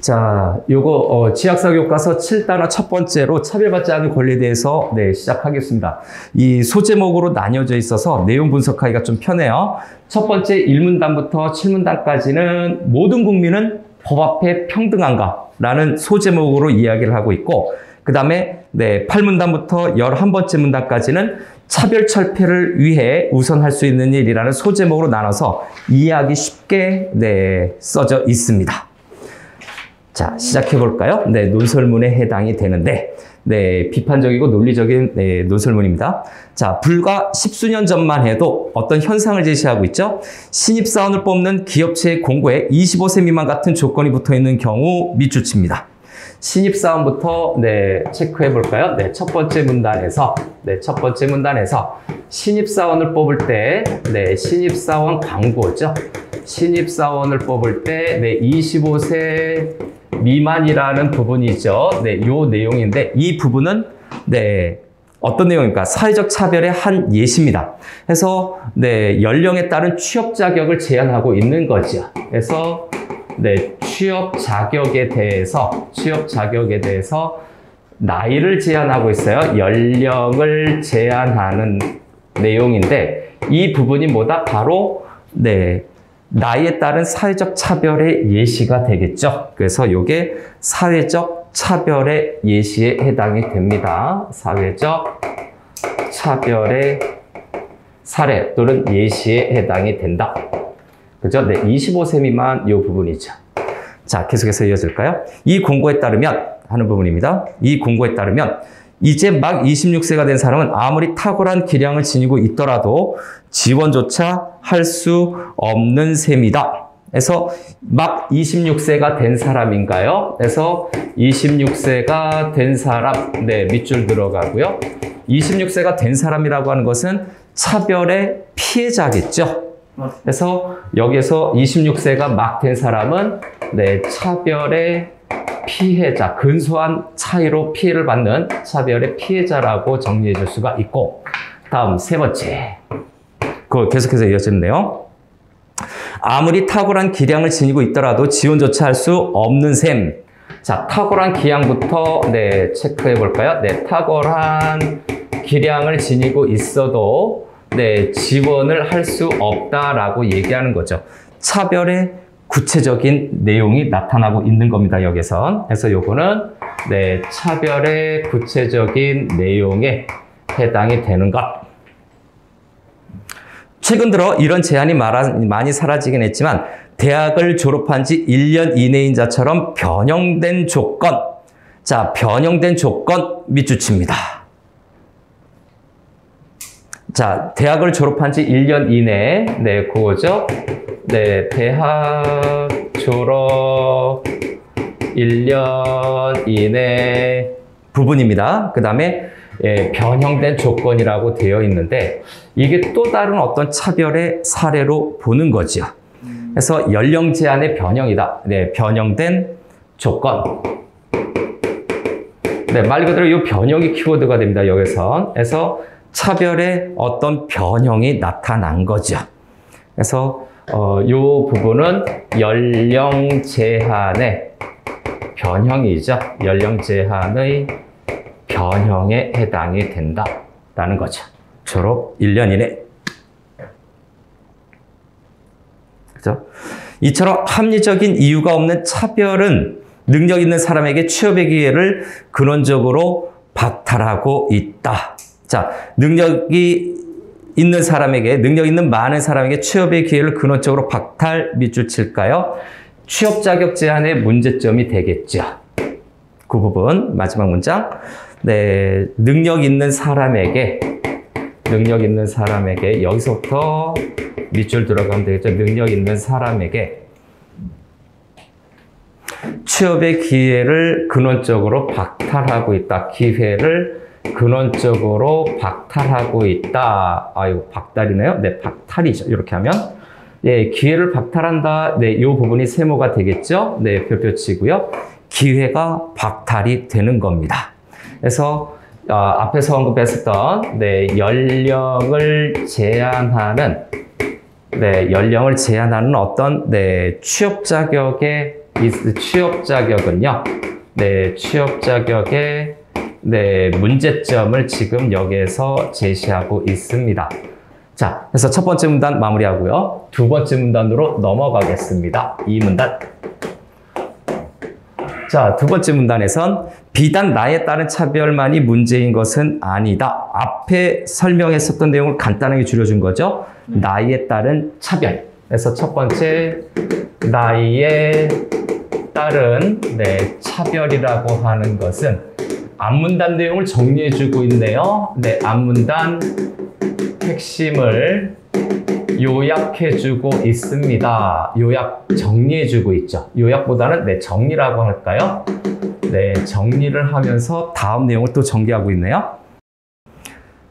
자, 요거 지학사 교과서 7단원 첫 번째로 차별받지 않은 권리에 대해서 시작하겠습니다. 이 소제목으로 나뉘어져 있어서 내용 분석하기가 좀 편해요. 첫 번째 1문단부터 7문단까지는 모든 국민은 법 앞에 평등한가? 라는 소제목으로 이야기를 하고 있고, 그 다음에 8문단부터 11번째 문단까지는 차별철폐를 위해 우선할 수 있는 일이라는 소제목으로 나눠서 이해하기 쉽게 써져 있습니다. 자, 시작해 볼까요? 논설문에 해당이 되는데, 비판적이고 논리적인 논설문입니다. 자, 불과 십수년 전만 해도 어떤 현상을 제시하고 있죠. 신입사원을 뽑는 기업체의 공고에 25세 미만 같은 조건이 붙어 있는 경우 밑줄칩니다. 신입사원부터 체크해 볼까요? 첫 번째 문단에서 신입사원을 뽑을 때 신입사원 광고죠. 신입사원을 뽑을 때 25세 미만이라는 부분이죠. 요 내용인데 이 부분은 어떤 내용입니까? 사회적 차별의 한 예시입니다. 그래서 연령에 따른 취업 자격을 제한하고 있는 거죠. 그래서 취업 자격에 대해서 나이를 제한하고 있어요. 연령을 제한하는 내용인데 이 부분이 뭐다? 바로 나이에 따른 사회적 차별의 예시가 되겠죠. 그래서 이게 사회적 차별의 예시에 해당이 됩니다. 사회적 차별의 사례 또는 예시에 해당이 된다. 그죠? 25세 미만 이 부분이죠. 자, 계속해서 이어질까요? 이 공고에 따르면 하는 부분입니다. 이 공고에 따르면 이제 막 26세가 된 사람은 아무리 탁월한 기량을 지니고 있더라도 지원조차 할 수 없는 셈이다. 그래서 막 26세가 된 사람인가요? 그래서 26세가 된 사람, 밑줄 들어가고요. 26세가 된 사람이라고 하는 것은 차별의 피해자겠죠. 그래서 여기서 26세가 막 된 사람은 차별의 피해자, 근소한 차이로 피해를 받는 차별의 피해자라고 정리해 줄 수가 있고, 다음 세 번째. 그거 계속해서 이어지는데요. 아무리 탁월한 기량을 지니고 있더라도 지원조차 할 수 없는 셈. 자, 탁월한 기량부터 체크해 볼까요? 탁월한 기량을 지니고 있어도 지원을 할 수 없다라고 얘기하는 거죠. 차별의 구체적인 내용이 나타나고 있는 겁니다. 여기선. 그래서 요거는 차별의 구체적인 내용에 해당이 되는 것. 최근 들어 이런 제한이 많이 사라지긴 했지만 대학을 졸업한 지 1년 이내인 자처럼 변형된 조건. 자, 변형된 조건 밑줄칩니다. 자, 대학을 졸업한 지 1년 이내. 그거죠. 대학 졸업 1년 이내 부분입니다. 그 다음에 변형된 조건이라고 되어 있는데 이게 또 다른 어떤 차별의 사례로 보는 거죠. 그래서 연령 제한의 변형이다. 변형된 조건. 말 그대로 이 변형이 키워드가 됩니다. 여기서. 그래서 차별의 어떤 변형이 나타난 거죠. 그래서 이 부분은 연령 제한의 변형이죠. 연령 제한의 변형에 해당이 된다라는 거죠. 졸업 1년 이내. 그죠? 이처럼 합리적인 이유가 없는 차별은 능력 있는 사람에게 취업의 기회를 근원적으로 박탈하고 있다. 자, 능력이 있는 사람에게, 능력 있는 많은 사람에게 취업의 기회를 근원적으로 박탈 밑줄 칠까요? 취업 자격 제한의 문제점이 되겠죠. 그 부분, 마지막 문장. 능력 있는 사람에게, 여기서부터 밑줄 들어가면 되겠죠. 능력 있는 사람에게 취업의 기회를 근원적으로 박탈하고 있다. 기회를 근원적으로 박탈하고 있다. 이거 박탈이네요. 박탈이죠. 이렇게 하면. 기회를 박탈한다. 이 부분이 세모가 되겠죠. 별표 치고요. 기회가 박탈이 되는 겁니다. 그래서, 앞에서 언급했었던, 연령을 제한하는 어떤, 취업 자격의 이 취업 자격은요. 네, 취업 자격의 네, 문제점을 지금 여기에서 제시하고 있습니다. 자, 그래서 첫 번째 문단 마무리하고요. 두 번째 문단으로 넘어가겠습니다. 이 문단. 자, 두 번째 문단에선 비단 나에 따른 차별만이 문제인 것은 아니다. 앞에 설명했었던 내용을 간단하게 줄여준 거죠. 나이에 따른 차별. 그래서 첫 번째, 나이에 따른 네, 차별이라고 하는 것은 앞문단 내용을 정리해주고 있네요. 네, 앞문단 핵심을 요약해주고 있습니다. 요약 정리해주고 있죠. 요약보다는 네, 정리라고 할까요? 네, 정리를 하면서 다음 내용을 또 전개하고 있네요.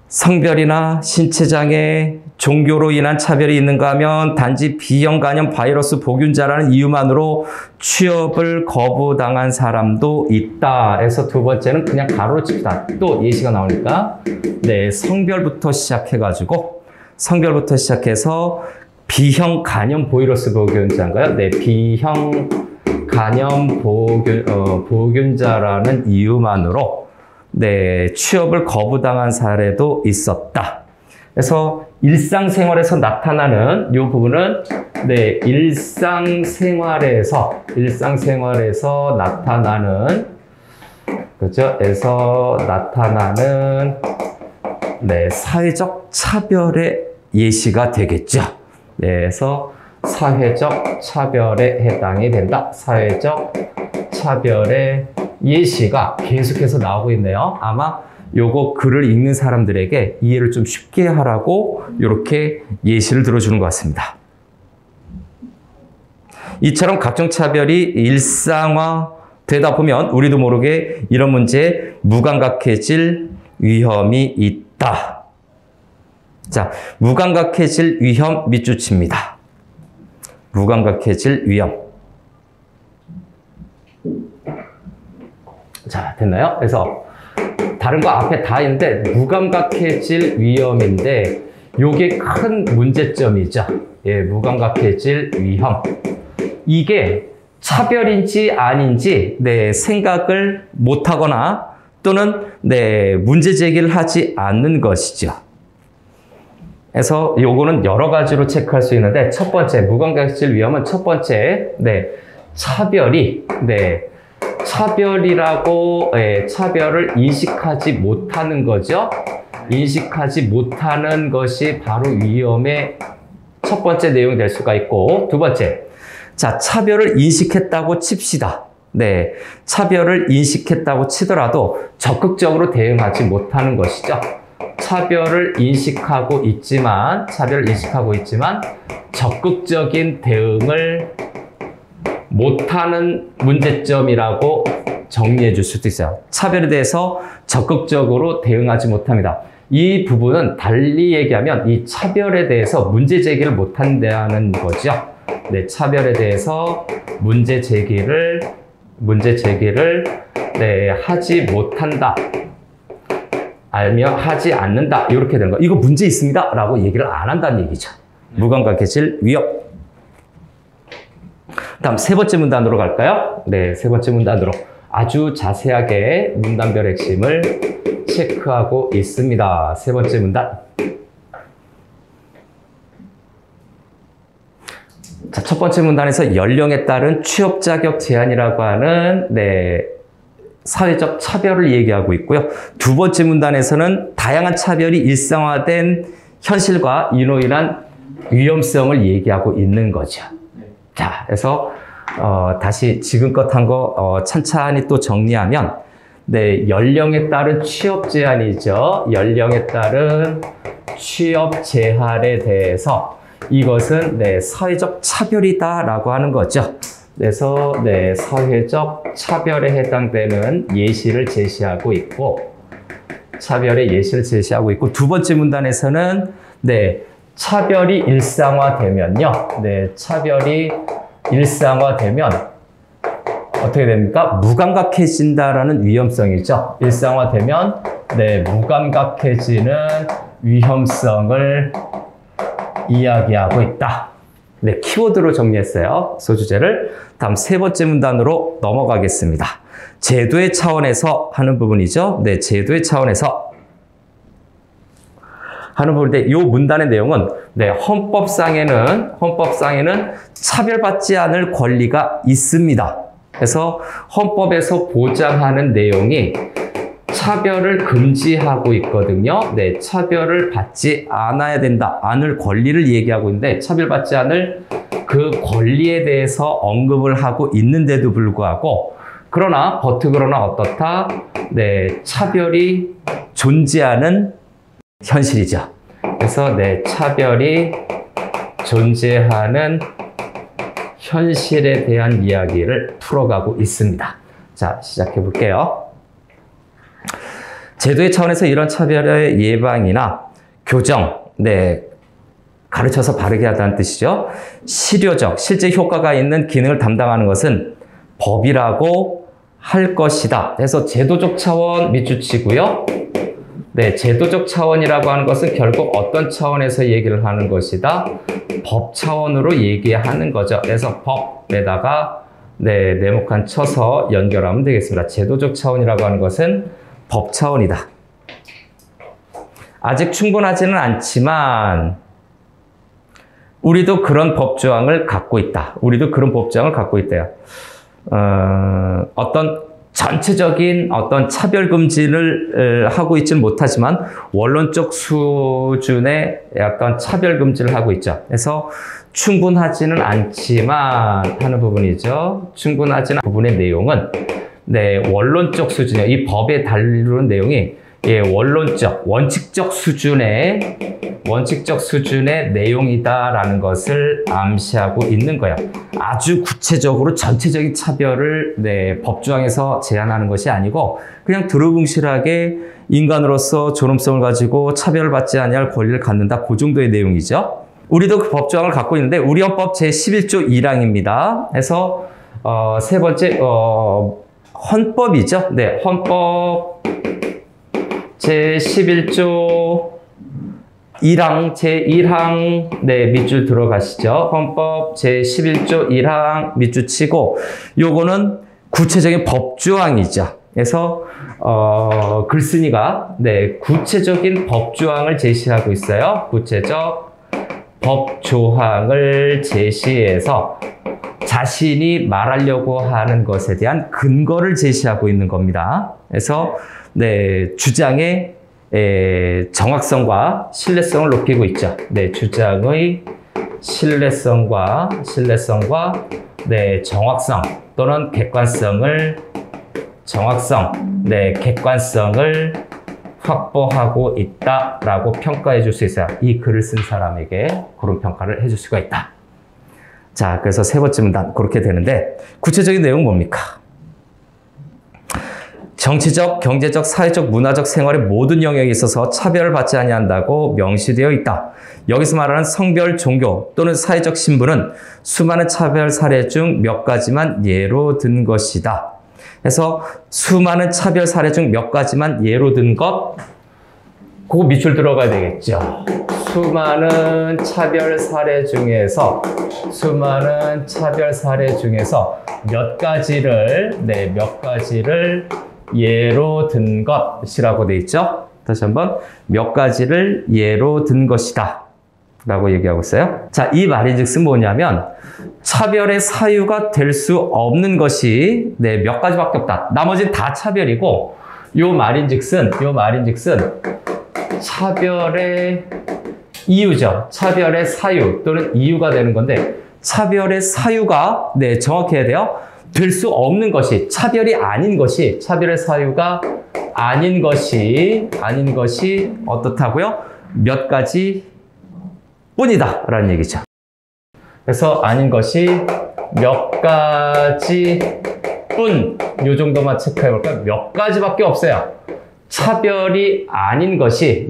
성별이나 신체장애, 종교로 인한 차별이 있는가 하면 단지 B형 간염 바이러스 보균자라는 이유만으로 취업을 거부당한 사람도 있다. 해서 두 번째는 그냥 가로로 칩시다. 또 예시가 나오니까 네, 성별부터 시작해서 B형 간염 바이러스 보균자인가요? 네, B형 간염 보균자라는 이유만으로 네, 취업을 거부당한 사례도 있었다. 그래서 일상생활에서 나타나는 이 부분은 네, 일상생활에서 나타나는 그죠? 에서 나타나는 네, 사회적 차별의 예시가 되겠죠. 네, 그래서 사회적 차별에 해당이 된다. 사회적 차별의 예시가 계속해서 나오고 있네요. 아마 요거 글을 읽는 사람들에게 이해를 좀 쉽게 하라고 이렇게 예시를 들어주는 것 같습니다. 이처럼 각종 차별이 일상화되다 보면 우리도 모르게 이런 문제에 무감각해질 위험이 있다. 자, 무감각해질 위험 밑줄칩니다. 무감각해질 위험. 자, 됐나요? 그래서 다른 거 앞에 다 있는데 무감각해질 위험인데 요게 큰 문제점이죠. 예, 무감각해질 위험. 이게 차별인지 아닌지 네, 생각을 못하거나 또는 네, 문제 제기를 하지 않는 것이죠. 그래서 요거는 여러 가지로 체크할 수 있는데 첫 번째 무감각해질 위험은 첫 번째 네, 차별을 인식하지 못하는 거죠. 인식하지 못하는 것이 바로 위험의 첫 번째 내용이 될 수가 있고, 두 번째, 자, 차별을 인식했다고 칩시다. 네, 차별을 인식했다고 치더라도 적극적으로 대응하지 못하는 것이죠. 차별을 인식하고 있지만 적극적인 대응을 못하는 문제점이라고 정리해 줄 수도 있어요. 차별에 대해서 적극적으로 대응하지 못합니다. 이 부분은 달리 얘기하면 이 차별에 대해서 문제 제기를 못한다는 거죠. 네, 차별에 대해서 문제 제기를 네, 하지 못한다. 알며 하지 않는다. 이렇게 되는 거. 이거 문제 있습니다. 라고 얘기를 안 한다는 얘기죠. 무감각해질 위험. 다음 세 번째 문단으로 갈까요? 네, 세 번째 문단으로 아주 자세하게 문단별 핵심을 체크하고 있습니다. 세 번째 문단. 자, 첫 번째 문단에서 연령에 따른 취업 자격 제한이라고 하는 네, 사회적 차별을 얘기하고 있고요. 두 번째 문단에서는 다양한 차별이 일상화된 현실과 이로 인한 위험성을 얘기하고 있는 거죠. 자, 그래서 다시 지금껏 한 거 찬찬히 또 정리하면 네, 연령에 따른 취업 제한이죠. 연령에 따른 취업 제한에 대해서 이것은 네, 사회적 차별이다라고 하는 거죠. 그래서 네, 사회적 차별에 해당되는 예시를 제시하고 있고, 두 번째 문단에서는 네, 차별이 일상화되면요. 네, 차별이 일상화되면 어떻게 됩니까? 무감각해진다라는 위험성이죠. 일상화되면 네, 무감각해지는 위험성을 이야기하고 있다. 네, 키워드로 정리했어요. 소주제를. 다음 세 번째 문단으로 넘어가겠습니다. 제도의 차원에서 하는 부분이죠. 네, 제도의 차원에서 하는 부분인데, 이 문단의 내용은, 네, 헌법상에는 차별받지 않을 권리가 있습니다. 그래서 헌법에서 보장하는 내용이 차별을 금지하고 있거든요. 네, 차별을 받지 않아야 된다. 않을 권리를 얘기하고 있는데, 차별받지 않을 그 권리에 대해서 언급을 하고 있는데도 불구하고, 그러나 어떻다? 네, 차별이 존재하는 현실이죠. 그래서 네, 차별이 존재하는 현실에 대한 이야기를 풀어가고 있습니다. 자, 시작해 볼게요. 제도의 차원에서 이런 차별의 예방이나 교정, 네, 가르쳐서 바르게 하다는 뜻이죠. 실효적, 실제 효과가 있는 기능을 담당하는 것은 법이라고 할 것이다. 그래서 제도적 차원 밑줄 치고요. 네, 제도적 차원이라고 하는 것은 결국 어떤 차원에서 얘기를 하는 것이다? 법 차원으로 얘기하는 거죠. 그래서 법에다가 네, 네모칸 쳐서 연결하면 되겠습니다. 제도적 차원이라고 하는 것은 법 차원이다. 아직 충분하지는 않지만 우리도 그런 법조항을 갖고 있다. 우리도 그런 법조항을 갖고 있대요. 어떤 전체적인 어떤 차별 금지를 하고 있지는 못하지만 원론적 수준의 약간 차별 금지를 하고 있죠. 그래서 충분하지는 않지만 하는 부분이죠. 충분하지는 않은 부분의 내용은 네, 원론적 수준이요. 이 법에 다루는 내용이 예, 원론적, 원칙적 수준의 내용이다라는 것을 암시하고 있는 거예요. 아주 구체적으로 전체적인 차별을 네, 법조항에서 제한하는 것이 아니고 그냥 두루뭉실하게 인간으로서 존엄성을 가지고 차별을 받지 아니할 권리를 갖는다. 그 정도의 내용이죠. 우리도 그 법조항을 갖고 있는데 우리 헌법 제11조 1항입니다. 그래서 세 번째 헌법이죠. 네, 헌법 제11조 1항, 제1항, 네, 밑줄 들어가시죠. 헌법 제11조 1항 밑줄 치고, 요거는 구체적인 법조항이죠. 그래서, 글쓴이가, 네, 구체적인 법조항을 제시하고 있어요. 구체적 법조항을 제시해서 자신이 말하려고 하는 것에 대한 근거를 제시하고 있는 겁니다. 그래서, 네, 주장의 정확성과 신뢰성을 높이고 있죠. 네, 주장의 신뢰성과 네, 정확성 또는 객관성을 확보하고 있다라고 평가해 줄 수 있어요. 이 글을 쓴 사람에게 그런 평가를 해줄 수가 있다. 자, 그래서 세 번째 문단 그렇게 되는데 구체적인 내용은 뭡니까? 정치적, 경제적, 사회적, 문화적 생활의 모든 영역에 있어서 차별을 받지 아니한다고 명시되어 있다. 여기서 말하는 성별, 종교 또는 사회적 신분은 수많은 차별 사례 중 몇 가지만 예로 든 것이다. 그래서 수많은 차별 사례 중 몇 가지만 예로 든 것, 그거 밑줄 들어가야 되겠죠. 수많은 차별 사례 중에서 몇 가지를 예로 든 것이라고 돼 있죠. 다시 한번 몇 가지를 예로 든 것이다 라고 얘기하고 있어요. 자, 이 말인즉슨 뭐냐면 차별의 사유가 될 수 없는 것이 네, 몇 가지밖에 없다. 나머지는 다 차별이고 요 말인즉슨 차별의 이유죠. 차별의 사유 또는 이유가 되는 건데 차별의 사유가 네, 정확해야 돼요. 될 수 없는 것이, 차별이 아닌 것이, 차별의 사유가 아닌 것이 어떻다고요? 몇 가지 뿐이다 라는 얘기죠. 그래서 아닌 것이 몇 가지 뿐, 요 정도만 체크해 볼까요? 몇 가지밖에 없어요. 차별이 아닌 것이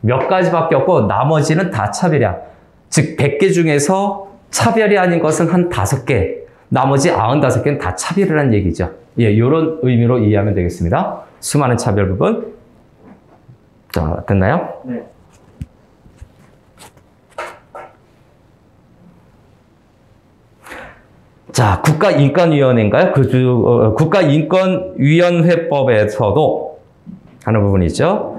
몇 가지밖에 없고 나머지는 다 차별이야. 즉 100개 중에서 차별이 아닌 것은 한 5개, 나머지 95개는 다 차별이라는 얘기죠. 예, 이런 의미로 이해하면 되겠습니다. 수많은 차별 부분. 자, 됐나요? 네. 자, 국가인권위원회인가요? 국가인권위원회법에서도 하는 부분이죠.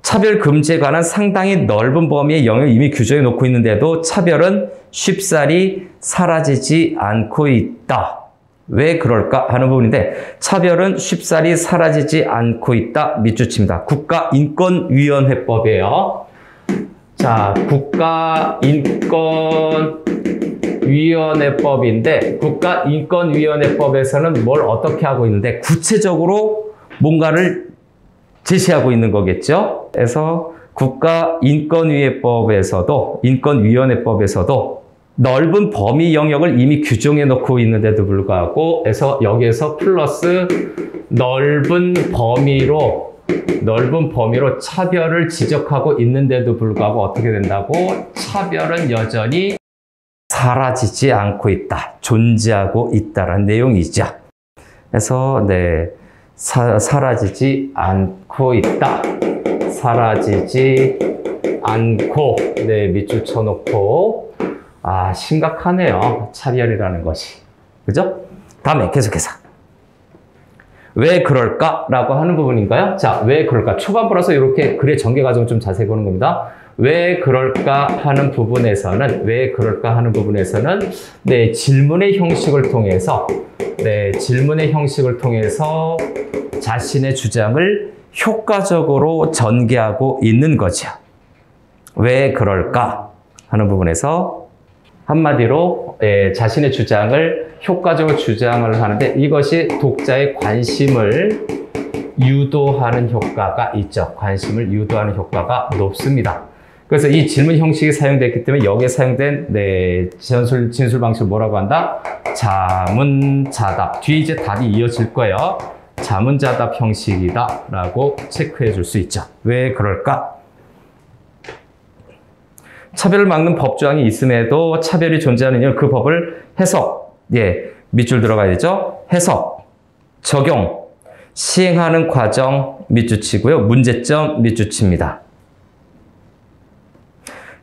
차별 금지에 관한 상당히 넓은 범위의 영역을 이미 규정해 놓고 있는데도 차별은 쉽사리 사라지지 않고 있다. 왜 그럴까 하는 부분인데, 차별은 쉽사리 사라지지 않고 있다. 밑줄칩니다. 국가인권위원회법이에요. 자, 국가인권위원회법인데, 국가인권위원회법에서는 뭘 어떻게 하고 있는데, 구체적으로 뭔가를 제시하고 있는 거겠죠. 그래서 인권위원회법에서도 넓은 범위 영역을 이미 규정해 놓고 있는데도 불구하고, 그래서 여기에서 플러스 넓은 범위로 차별을 지적하고 있는데도 불구하고 어떻게 된다고? 차별은 여전히 사라지지 않고 있다. 존재하고 있다라는 내용이죠. 그래서 사라지지 않고 있다. 사라지지 않고, 밑줄 쳐놓고, 심각하네요. 차별이라는 것이. 그죠? 다음에 계속해서. 왜 그럴까라고 하는 부분인가요? 자, 왜 그럴까? 초반부라서 이렇게 글의 전개 과정을 좀 자세히 보는 겁니다. 왜 그럴까 하는 부분에서는, 질문의 형식을 통해서 자신의 주장을 효과적으로 전개하고 있는 거죠. 왜 그럴까 하는 부분에서 한마디로 자신의 주장을 효과적으로 주장을 하는데, 이것이 독자의 관심을 유도하는 효과가 있죠. 관심을 유도하는 효과가 높습니다. 그래서 이 질문 형식이 사용됐기 때문에 여기에 사용된 진술 방식을 뭐라고 한다? 자문자답. 뒤에 이제 답이 이어질 거예요. 자문자답 형식이다 라고 체크해 줄 수 있죠. 왜 그럴까? 차별을 막는 법조항이 있음에도 차별이 존재하는 이유는 그 법을 해석, 밑줄 들어가야 되죠. 해석, 적용, 시행하는 과정 밑줄 치고요. 문제점 밑줄 칩니다.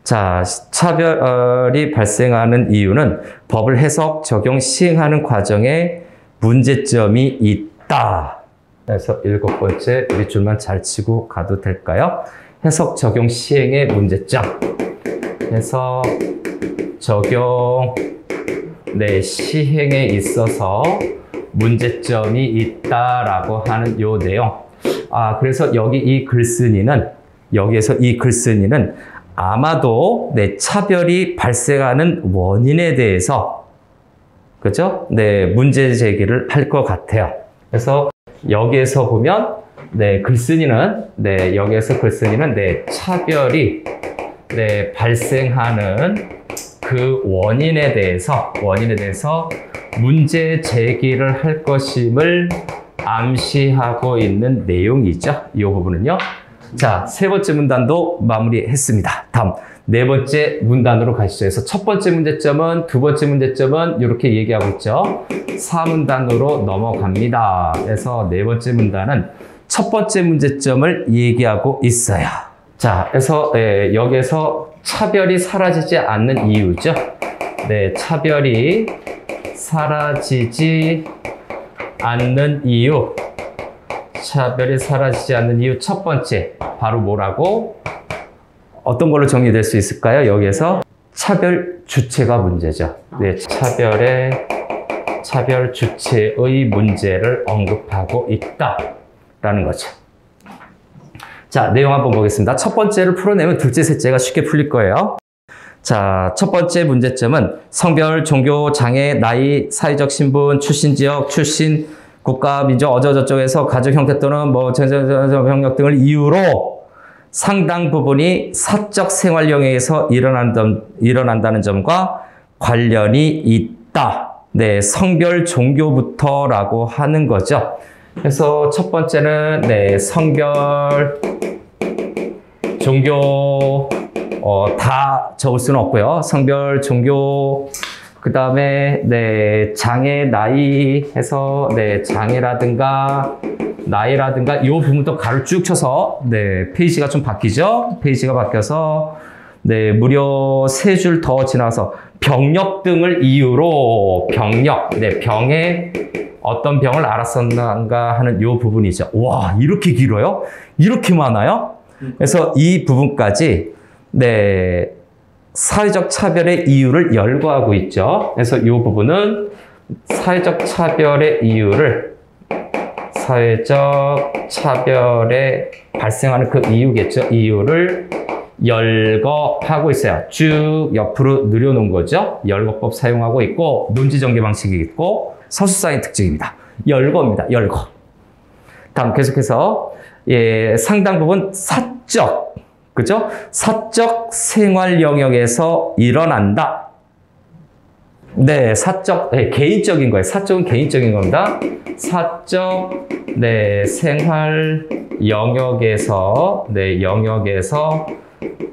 자, 차별이 발생하는 이유는 법을 해석, 적용, 시행하는 과정에 문제점이 있다. 그래서 7번째 밑줄만 잘 치고 가도 될까요? 해석, 적용, 시행의 문제점. 해석, 적용, 시행에 있어서 문제점이 있다라고 하는 요 내용. 그래서 여기에서 이 글쓴이는 아마도 차별이 발생하는 원인에 대해서, 그죠? 문제 제기를 할 것 같아요. 그래서 여기에서 보면 글쓴이는 차별이 발생하는 그 원인에 대해서 문제 제기를 할 것임을 암시하고 있는 내용이죠. 이 부분은요. 자, 세 번째 문단도 마무리했습니다. 다음 네 번째 문단으로 가시죠. 그래서 첫 번째 문제점은, 두 번째 문제점은 이렇게 얘기하고 있죠. 4문단으로 넘어갑니다. 그래서 네 번째 문단은 첫 번째 문제점을 얘기하고 있어요. 자, 그래서 여기에서 차별이 사라지지 않는 이유죠. 차별이 사라지지 않는 이유. 차별이 사라지지 않는 이유 첫 번째, 바로 뭐라고? 어떤 걸로 정리될 수 있을까요? 여기에서 차별 주체가 문제죠. 차별 주체의 문제를 언급하고 있다라는 거죠. 자, 내용 한번 보겠습니다. 첫 번째를 풀어내면 둘째, 셋째가 쉽게 풀릴 거예요. 자, 첫 번째 문제점은 성별, 종교, 장애, 나이, 사회적 신분, 출신 지역, 출신, 국가, 민족, 어쩌저쩌에서 가족 형태 또는 병력 등을 이유로 상당 부분이 사적 생활 영역에서 일어난다는 점과 관련이 있다. 성별, 종교부터라고 하는 거죠. 그래서 첫 번째는 성별, 종교 다 적을 수는 없고요. 성별, 종교, 그 다음에 장애, 나이 해서 장애라든가 나이라든가 이 부분도 가로 쭉 쳐서 페이지가 좀 바뀌죠. 페이지가 바뀌어서 무려 3줄 더 지나서 병력 등을 이유로 병력, 네, 병에 어떤 병을 앓았었는가 하는 이 부분이죠. 와, 이렇게 길어요? 이렇게 많아요? 그래서 이 부분까지 네, 사회적 차별의 이유를 열거하고 있죠. 그래서 이 부분은 사회적 차별의 이유를 사회적 차별에 발생하는 그 이유겠죠. 이유를 열거하고 있어요. 쭉 옆으로 늘여놓은 거죠. 열거법 사용하고 있고 논지전개 방식이 있고 서술상의 특징입니다. 열거입니다. 열거. 다음 계속해서 예, 상당 부분 사적, 그죠? 사적 생활 영역에서 일어난다. 네, 사적, 네, 개인적인 거예요. 사적은 개인적인 겁니다. 사적, 네, 생활 영역에서, 네, 영역에서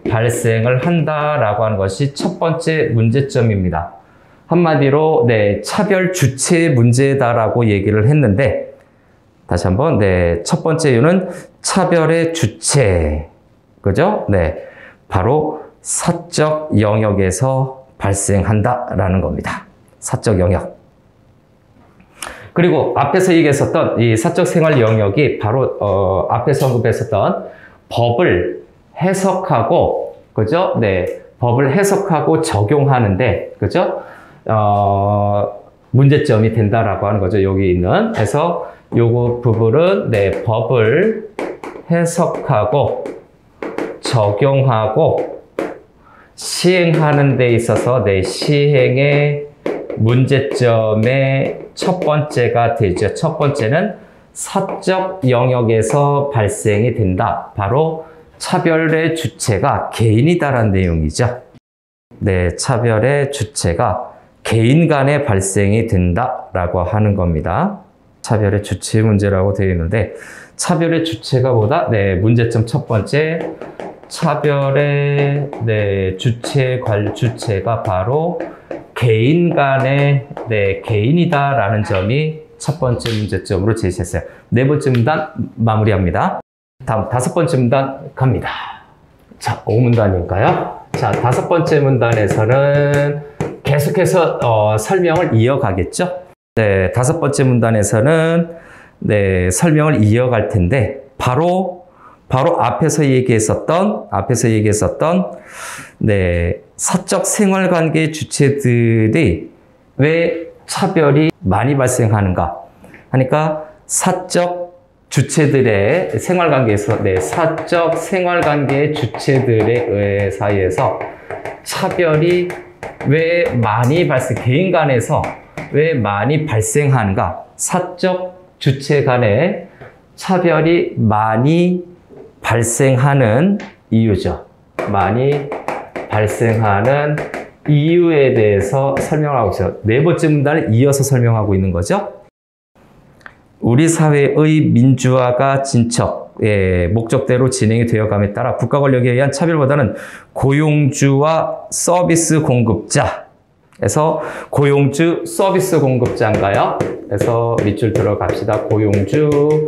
발생을 한다라고 하는 것이 첫 번째 문제점입니다. 한마디로, 네, 차별 주체의 문제다라고 얘기를 했는데, 다시 한번, 네, 첫 번째 이유는 차별의 주체, 그죠? 네, 바로 사적 영역에서 발생한다라는 겁니다. 사적 영역. 그리고 앞에서 얘기했었던 이 사적 생활 영역이 바로 앞에서 언급했었던 법을 해석하고, 그죠? 네, 법을 해석하고 적용하는데, 그죠? 문제점이 된다라고 하는 거죠. 여기 있는. 그래서 요거 부분은 네, 법을 해석하고 적용하고 시행하는 데 있어서 네, 시행의 문제점의 첫 번째가 되죠. 첫 번째는 사적 영역에서 발생이 된다. 바로 차별의 주체가 개인이다라는 내용이죠. 네, 차별의 주체가 개인 간에 발생이 된다라고 하는 겁니다. 차별의 주체 문제라고 되어 있는데 차별의 주체가 보다 네, 문제점 첫 번째 차별의 네, 주체가 바로 개인 간의 네, 개인이다라는 점이 첫 번째 문제점으로 제시했어요. 네 번째 문단 마무리합니다. 다음 다섯 번째 문단 갑니다. 자, 5문단일까요? 자, 다섯 번째 문단에서는 계속해서 설명을 이어가겠죠? 네, 다섯 번째 문단에서는 네, 설명을 이어갈 텐데 바로 앞에서 얘기했었던 네, 사적 생활관계 주체들이 왜 차별이 많이 발생하는가 하니까 사적 주체들의 생활관계에서 네, 사적 생활관계 주체들의 사이에서 차별이 왜 많이 개인 간에서 왜 많이 발생하는가? 사적 주체 간에 차별이 많이 발생하는 이유죠. 많이 발생하는 이유에 대해서 설명하고 있어요. 네 번째 문단을 이어서 설명하고 있는 거죠. 우리 사회의 민주화가 목적대로 진행이 되어감에 따라 국가 권력에 의한 차별보다는 고용주와 서비스 공급자에서 고용주 서비스 공급자인가요? 그래서 밑줄 들어갑시다. 고용주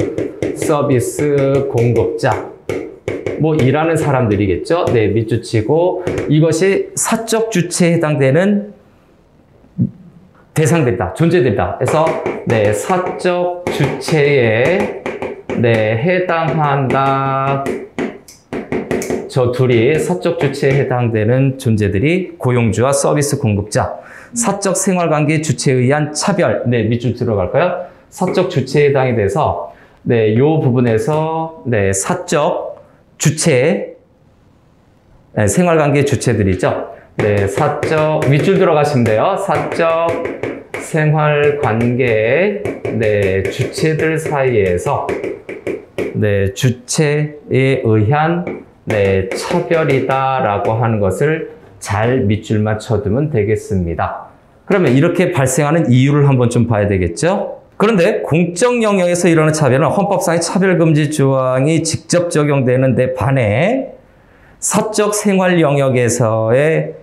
서비스 공급자. 뭐 일하는 사람들이겠죠? 네, 밑줄 치고 이것이 사적 주체에 해당되는 대상들이다, 존재들이다. 그래서 네, 사적 주체에 네, 해당한다. 저 둘이 사적 주체에 해당되는 존재들이 고용주와 서비스 공급자. 사적 생활관계 주체에 의한 차별. 네, 밑줄 들어갈까요? 사적 주체에 해당이 돼서 네, 요 부분에서 네, 사적 주체, 네, 생활관계 주체들이죠. 네, 사적 밑줄 들어가시면 돼요. 사적 생활관계 네, 주체들 사이에서 네, 주체에 의한 네, 차별이다라고 하는 것을 잘 밑줄만 쳐두면 되겠습니다. 그러면 이렇게 발생하는 이유를 한번 좀 봐야 되겠죠? 그런데 공적 영역에서 일어나는 차별은 헌법상의 차별금지 조항이 직접 적용되는 데 반해 사적 생활 영역에서의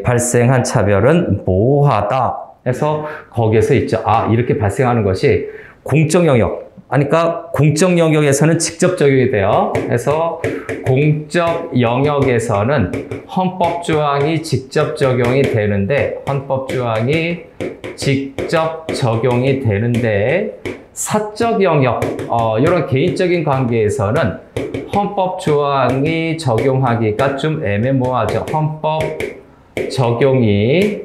발생한 차별은 모호하다. 해서 거기에서 있죠. 아, 이렇게 발생하는 것이 공적 영역, 그러니까 공적 영역에서는 직접 적용이 돼요. 그래서 공적 영역에서는 헌법 조항이 직접 적용이 되는데, 사적 영역, 이런 개인적인 관계에서는 헌법 조항이 적용하기가 좀 애매모호하죠. 헌법 적용이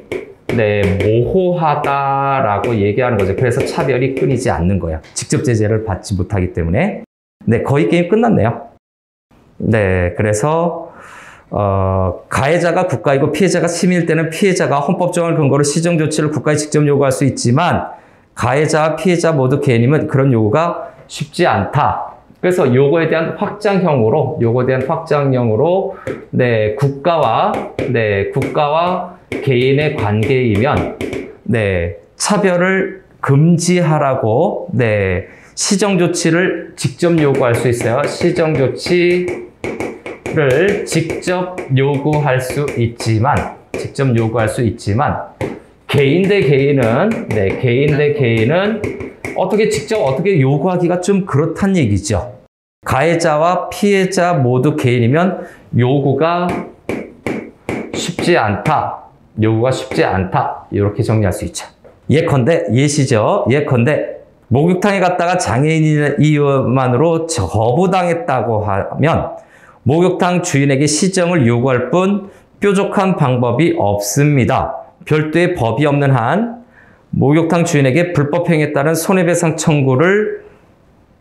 모호하다라고 얘기하는 거죠. 그래서 차별이 끊이지 않는 거예요. 직접 제재를 받지 못하기 때문에. 거의 게임 끝났네요. 그래서 가해자가 국가이고 피해자가 시민일 때는 피해자가 헌법 조항을 근거로 시정 조치를 국가에 직접 요구할 수 있지만, 가해자와 피해자 모두 개인이면 그런 요구가 쉽지 않다. 그래서 요거에 대한 확장형으로 국가와 개인의 관계이면 차별을 금지하라고 시정 조치를 직접 요구할 수 있어요. 시정 조치를 직접 요구할 수 있지만 개인 대 개인은 어떻게 요구하기가 좀 그렇단 얘기죠. 가해자와 피해자 모두 개인이면 요구가 쉽지 않다. 이렇게 정리할 수 있죠. 예시죠. 목욕탕에 갔다가 장애인의 이유만으로 거부당했다고 하면 목욕탕 주인에게 시정을 요구할 뿐 뾰족한 방법이 없습니다. 별도의 법이 없는 한 목욕탕 주인에게 불법 행위에 따른 손해배상 청구를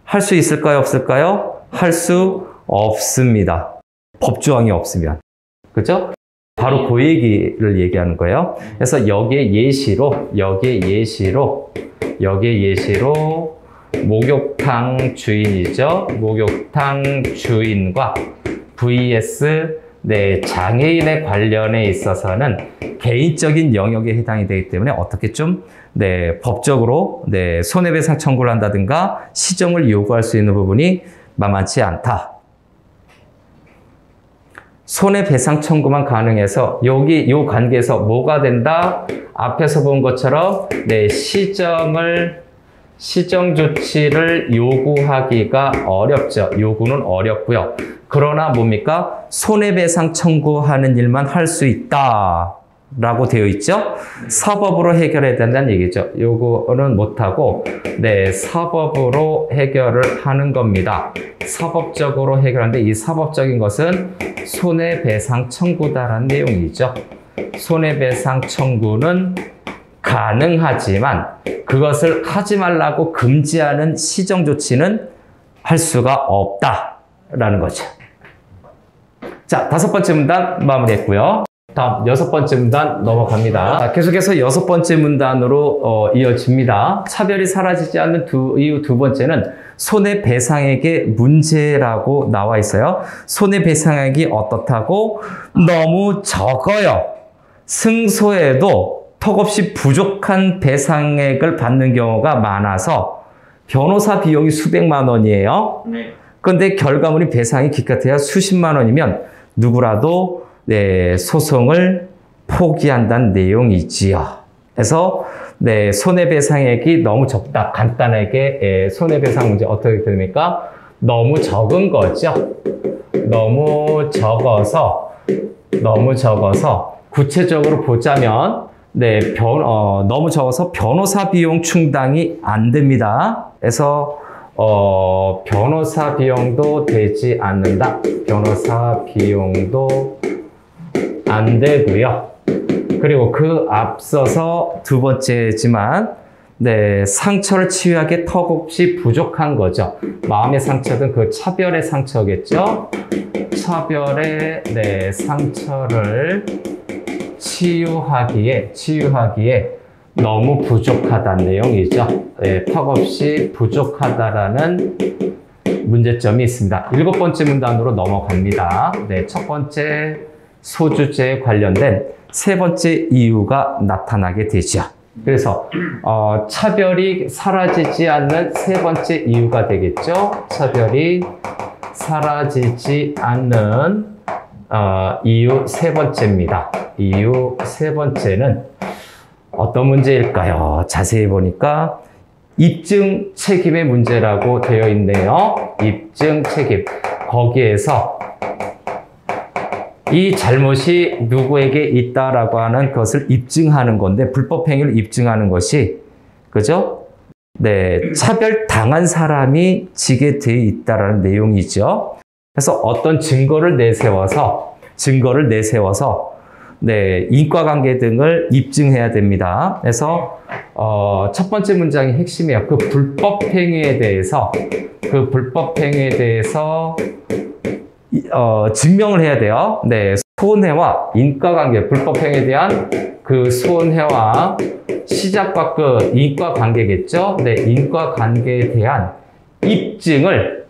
할 수 있을까요? 없을까요? 할 수 없습니다. 법조항이 없으면. 그죠? 바로 그 얘기를 얘기하는 거예요. 그래서 여기에 예시로 목욕탕 주인이죠. 목욕탕 주인과 vs 장애인의 관련에 있어서는 개인적인 영역에 해당이 되기 때문에 어떻게 좀 법적으로 손해배상 청구를 한다든가 시정을 요구할 수 있는 부분이 만만치 않다. 손해배상 청구만 가능해서 요 관계에서 뭐가 된다? 앞에서 본 것처럼 시정 조치를 요구하기가 어렵죠. 요구는 어렵고요. 그러나 뭡니까? 손해배상 청구하는 일만 할 수 있다 라고 되어 있죠. 사법으로 해결해야 된다는 얘기죠. 요거는 못하고 사법으로 해결을 하는 겁니다. 사법적으로 해결하는데 이 사법적인 것은 손해배상 청구다라는 내용이죠. 손해배상 청구는 가능하지만 그것을 하지 말라고 금지하는 시정 조치는 할 수가 없다라는 거죠. 자, 5번째 문단 마무리했고요. 다음 6번째 문단 넘어갑니다. 자, 계속해서 6번째 문단으로 이어집니다. 차별이 사라지지 않는 이유 2번째는 손해배상액의 문제라고 나와 있어요. 손해배상액이 어떻다고? 너무 적어요. 승소해도 턱없이 부족한 배상액을 받는 경우가 많아서 변호사 비용이 수백만 원이에요. 그런데 결과물이 배상이 기껏해야 수십만 원이면 누구라도 소송을 포기한다는 내용이지요. 그래서 손해배상액이 너무 적다. 간단하게 손해배상 문제 어떻게 됩니까? 너무 적은 거죠. 너무 적어서 구체적으로 보자면 너무 적어서 변호사 비용 충당이 안 됩니다. 그래서 변호사 비용도 되지 않는다. 변호사 비용도 안 되고요. 그리고 그 앞서서 2번째지만 상처를 치유하기에 턱없이 부족한 거죠. 마음의 상처든 그 차별의 상처겠죠. 차별의 상처를 치유하기에 너무 부족하다는 내용이죠. 턱없이 부족하다라는 문제점이 있습니다. 7번째 문단으로 넘어갑니다. 첫 번째 소주제에 관련된 3번째 이유가 나타나게 되죠. 그래서 차별이 사라지지 않는 3번째 이유가 되겠죠. 차별이 사라지지 않는 이유 3번째입니다. 이유 3번째는 어떤 문제일까요? 자세히 보니까 입증 책임의 문제라고 되어 있네요. 입증 책임. 거기에서 이 잘못이 누구에게 있다라고 하는 것을 입증하는 건데, 불법 행위를 입증하는 것이, 그죠? 네, 차별당한 사람이 지게 되어 있다라는 내용이죠. 그래서 어떤 증거를 내세워서, 네, 인과관계 등을 입증해야 됩니다. 그래서 첫 번째 문장이 핵심이에요. 그 불법 행위에 대해서 증명을 해야 돼요. 네, 손해와 인과관계, 불법 행위에 대한 그 손해와 시작과 끝, 인과관계겠죠. 네, 인과관계에 대한 입증을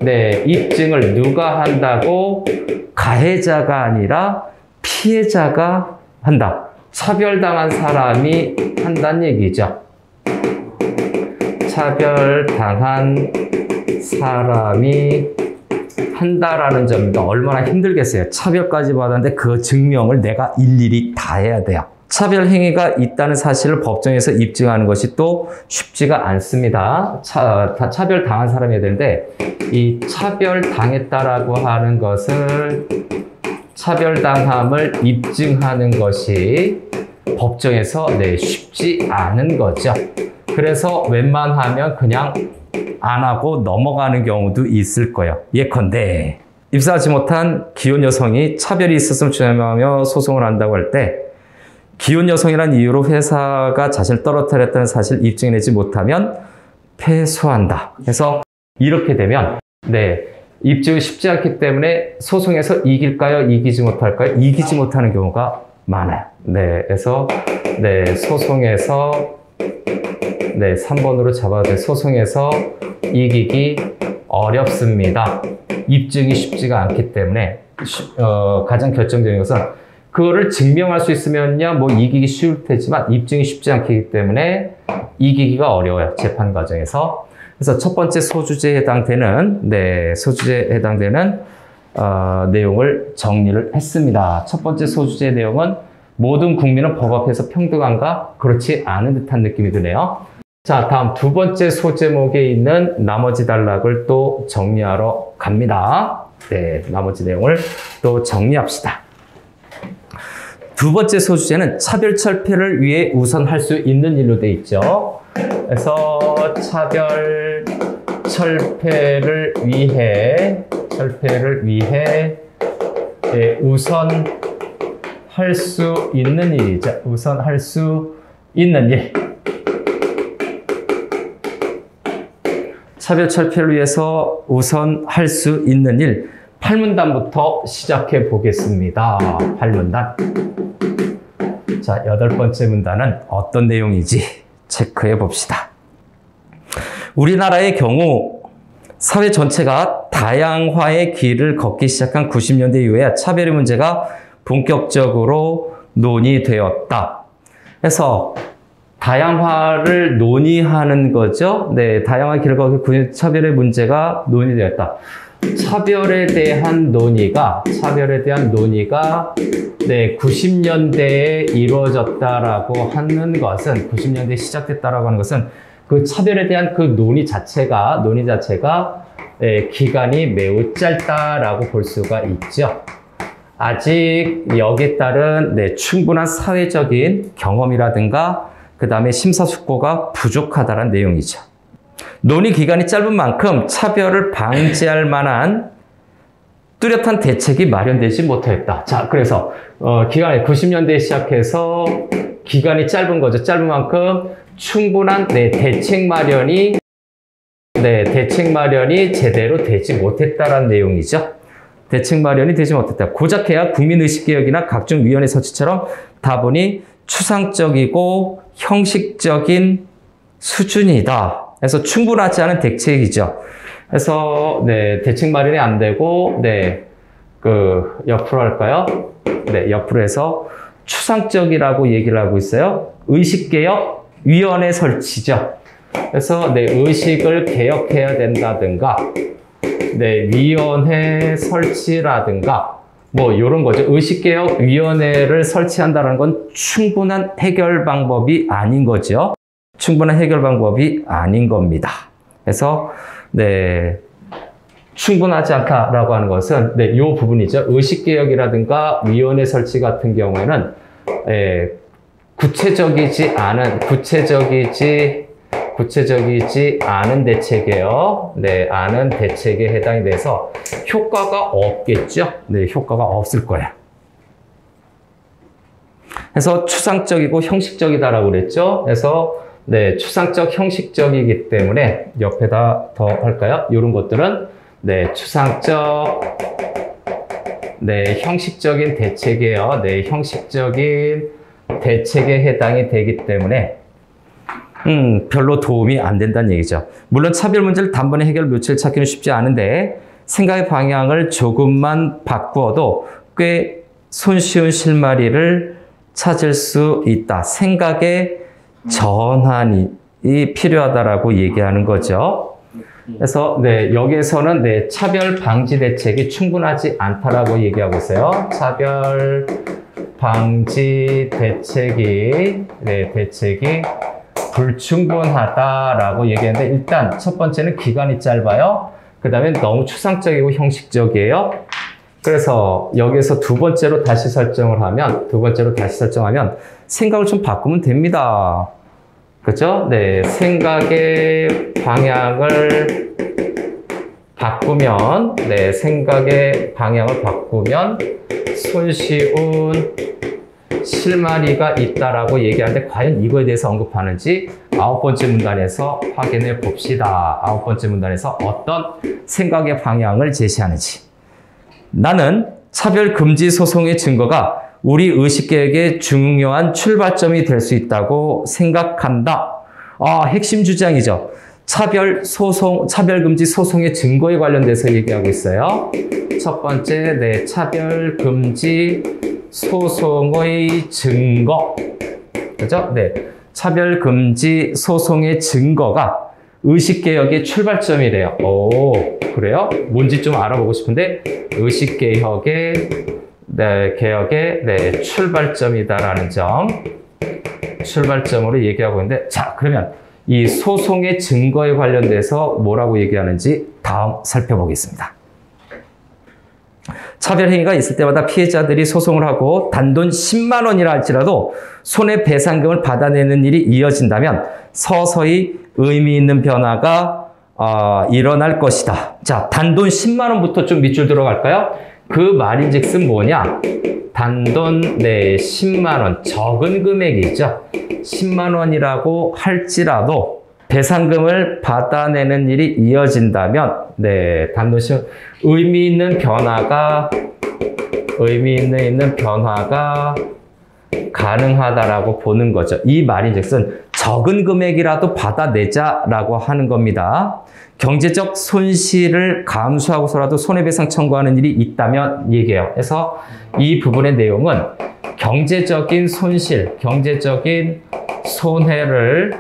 누가 한다고? 가해자가 아니라 피해자가 한다. 차별당한 사람이 한다는 얘기죠. 차별당한 사람이 한다라는 점입니다. 얼마나 힘들겠어요. 차별까지 받았는데 그 증명을 내가 일일이 다 해야 돼요. 차별 행위가 있다는 사실을 법정에서 입증하는 것이 또 쉽지가 않습니다. 차별 당한 사람이어야 되는데, 이 차별 당했다라고 하는 것을, 차별당함을 입증하는 것이 법정에서 쉽지 않은 거죠. 그래서 웬만하면 그냥 안 하고 넘어가는 경우도 있을 거예요. 예컨대 입사하지 못한 기혼 여성이 차별이 있었음을 주장하며 소송을 한다고 할 때, 기혼 여성이라는 이유로 회사가 자신을 떨어뜨렸다는 사실을 입증해내지 못하면 패소한다. 그래서 이렇게 되면 입증이 쉽지 않기 때문에 소송에서 이길까요? 이기지 못할까요? 이기지 못하는 경우가 많아요. 그래서 소송에서 3번으로 잡아도 소송에서 이기기 어렵습니다. 입증이 쉽지가 않기 때문에 가장 결정적인 것은, 그거를 증명할 수 있으면요, 뭐 이기기 쉬울 테지만 입증이 쉽지 않기 때문에 이기기가 어려워요. 재판 과정에서. 그래서 첫 번째 소주제에 해당되는, 내용을 정리를 했습니다. 첫 번째 소주제의 내용은 모든 국민은 법 앞에서 평등한가? 그렇지 않은 듯한 느낌이 드네요. 자, 다음 두 번째 소제목에 있는 나머지 단락을 또 정리하러 갑니다. 나머지 내용을 또 정리합시다. 두 번째 소주제는 차별철폐를 위해 우선 할 수 있는 일로 되어 있죠. 그래서 차별철폐를 위해 우선 할 수 있는 일이죠. 우선 할 수 있는 일. 차별철폐를 위해서 우선 할 수 있는 일. 8문단부터 시작해 보겠습니다. 8문단. 자, 8번째 문단은 어떤 내용인지 체크해 봅시다. 우리나라의 경우 사회 전체가 다양화의 길을 걷기 시작한 90년대 이후에 차별의 문제가 본격적으로 논의되었다. 그래서 다양화를 논의하는 거죠. 다양화 길을 걷기 차별의 문제가 논의되었다. 차별에 대한 논의가 90년대에 이루어졌다라고 하는 것은, 90년대에 시작됐다라고 하는 것은 그 차별에 대한 그 논의 자체가 기간이 매우 짧다라고 볼 수가 있죠. 아직 여기에 따른 충분한 사회적인 경험이라든가 그 다음에 심사숙고가 부족하다는 내용이죠. 논의 기간이 짧은 만큼 차별을 방지할 만한 뚜렷한 대책이 마련되지 못했다. 자, 그래서 기간이 90년대에 시작해서 기간이 짧은 거죠. 짧은 만큼 충분한 대책 마련이 제대로 되지 못했다라는 내용이죠. 대책 마련이 되지 못했다. 고작해야 국민의식개혁이나 각종 위원회 설치처럼 다분히 추상적이고 형식적인 수준이다. 그래서 충분하지 않은 대책이죠. 그래서 대책 마련이 안 되고 옆으로 할까요? 옆으로 해서 추상적이라고 얘기를 하고 있어요. 의식개혁 위원회 설치죠. 그래서 의식을 개혁해야 된다든가 위원회 설치라든가 뭐 이런 거죠. 의식개혁 위원회를 설치한다는 건 충분한 해결 방법이 아닌 거죠. 충분한 해결 방법이 아닌 겁니다. 그래서 네, 충분하지 않다라고 하는 것은 네, 이 부분이죠. 의식개혁이라든가 위원회 설치 같은 경우에는 구체적이지 않은 대책이에요. 네, 않은 대책에 해당이 돼서 효과가 없겠죠. 네, 효과가 없을 거예요. 그래서 추상적이고 형식적이다라고 그랬죠. 그래서 네, 추상적, 형식적이기 때문에 옆에다 더 할까요? 이런 것들은 네, 추상적, 네, 형식적인 대책이에요. 네, 형식적인 대책에 해당이 되기 때문에 별로 도움이 안 된다는 얘기죠. 물론 차별 문제를 단번에 해결 묘치를 찾기는 쉽지 않은데 생각의 방향을 조금만 바꾸어도 꽤 손쉬운 실마리를 찾을 수 있다. 생각의 전환이 필요하다라고 얘기하는 거죠. 그래서 네, 여기에서는 네, 차별 방지 대책이 충분하지 않다라고 얘기하고 있어요. 차별 방지 대책이 불충분하다라고 얘기했는데 일단 첫 번째는 기간이 짧아요. 그 다음에 너무 추상적이고 형식적이에요. 그래서 여기에서 두 번째로 다시 설정하면 생각을 좀 바꾸면 됩니다. 그죠? 네, 생각의 방향을 바꾸면, 손쉬운 실마리가 있다라고 얘기하는데 과연 이거에 대해서 언급하는지 9번째 문단에서 확인해 봅시다. 9번째 문단에서 어떤 생각의 방향을 제시하는지. 나는 차별금지 소송의 증거가 우리 의식개혁의 중요한 출발점이 될 수 있다고 생각한다. 핵심 주장이죠. 차별금지 소송의 증거에 관련돼서 얘기하고 있어요. 첫 번째, 네, 차별금지 소송의 증거. 그죠? 네. 차별금지 소송의 증거가 의식개혁의 출발점이래요. 오, 그래요? 뭔지 좀 알아보고 싶은데, 의식개혁의, 출발점이다라는 점. 출발점으로 얘기하고 있는데, 자, 그러면 이 소송의 증거에 관련돼서 뭐라고 얘기하는지 다음 살펴보겠습니다. 차별행위가 있을 때마다 피해자들이 소송을 하고 단돈 10만 원이라 할지라도 손해배상금을 받아내는 일이 이어진다면 서서히 의미 있는 변화가 일어날 것이다. 자, 단돈 10만 원부터 좀 밑줄 들어갈까요? 그 말인즉슨 뭐냐? 단돈 10만 원, 적은 금액이죠. 10만 원이라고 할지라도 배상금을 받아내는 일이 이어진다면 단돈 10만 의미 있는 변화가 가능하다라고 보는 거죠. 이 말인즉슨 적은 금액이라도 받아내자라고 하는 겁니다. 경제적 손실을 감수하고서라도 손해배상 청구하는 일이 있다면 얘기해요. 그래서 이 부분의 내용은 경제적인 손해를